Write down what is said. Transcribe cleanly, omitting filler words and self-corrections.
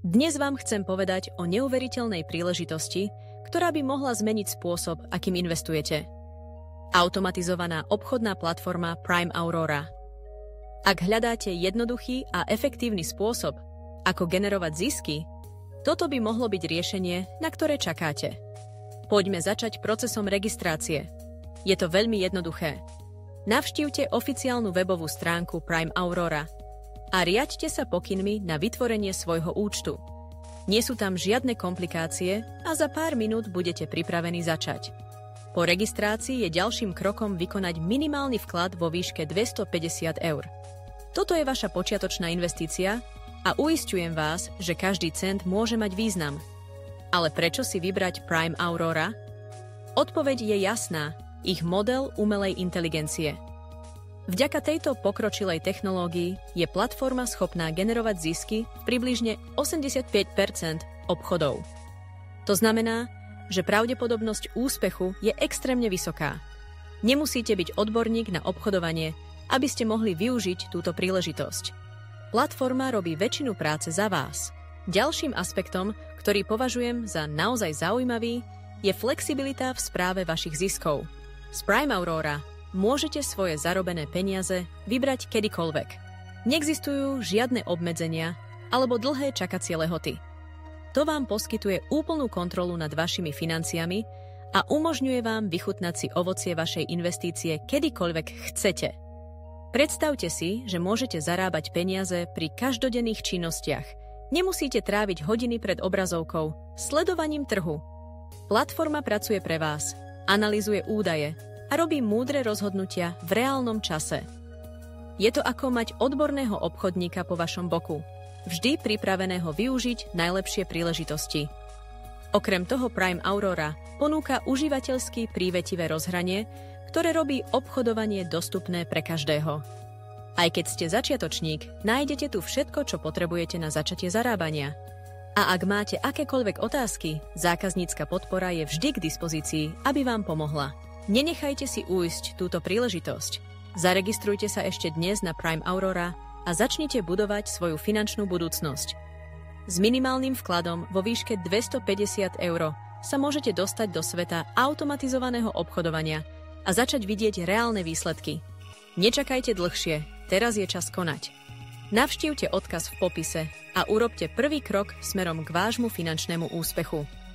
Dnes vám chcem povedať o neuveriteľnej príležitosti, ktorá by mohla zmeniť spôsob, akým investujete. Automatizovaná obchodná platforma Prime Aurora. Ak hľadáte jednoduchý a efektívny spôsob, ako generovať zisky, toto by mohlo byť riešenie, na ktoré čakáte. Poďme začať procesom registrácie. Je to veľmi jednoduché. Navštívte oficiálnu webovú stránku Prime Aurora a riaďte sa pokynmi na vytvorenie svojho účtu. Nie sú tam žiadne komplikácie a za pár minút budete pripravení začať. Po registrácii je ďalším krokom vykonať minimálny vklad vo výške 250 €. Toto je vaša počiatočná investícia a uisťujem vás, že každý cent môže mať význam. Ale prečo si vybrať Prime Aurora? Odpoveď je jasná. Ich model umelej inteligencie. Vďaka tejto pokročilej technológii je platforma schopná generovať zisky v približne 85% obchodov. To znamená, že pravdepodobnosť úspechu je extrémne vysoká. Nemusíte byť odborník na obchodovanie, aby ste mohli využiť túto príležitosť. Platforma robí väčšinu práce za vás. Ďalším aspektom, ktorý považujem za naozaj zaujímavý, je flexibilita v správe vašich ziskov. Z Prime Aurora môžete svoje zarobené peniaze vybrať kedykoľvek. Neexistujú žiadne obmedzenia alebo dlhé čakacie lehoty. To vám poskytuje úplnú kontrolu nad vašimi financiami a umožňuje vám vychutnať si ovocie vašej investície kedykoľvek chcete. Predstavte si, že môžete zarábať peniaze pri každodenných činnostiach. Nemusíte tráviť hodiny pred obrazovkou, sledovaním trhu. Platforma pracuje pre vás, analyzuje údaje a robí múdre rozhodnutia v reálnom čase. Je to ako mať odborného obchodníka po vašom boku, vždy pripraveného využiť najlepšie príležitosti. Okrem toho Prime Aurora ponúka užívateľsky prívetivé rozhranie, ktoré robí obchodovanie dostupné pre každého. Aj keď ste začiatočník, nájdete tu všetko, čo potrebujete na začatie zarábania. A ak máte akékoľvek otázky, zákaznícka podpora je vždy k dispozícii, aby vám pomohla. Nenechajte si ujsť túto príležitosť. Zaregistrujte sa ešte dnes na Prime Aurora a začnite budovať svoju finančnú budúcnosť. S minimálnym vkladom vo výške 250 € sa môžete dostať do sveta automatizovaného obchodovania a začať vidieť reálne výsledky. Nečakajte dlhšie, teraz je čas konať. Navštívte odkaz v popise a urobte prvý krok smerom k vášmu finančnému úspechu.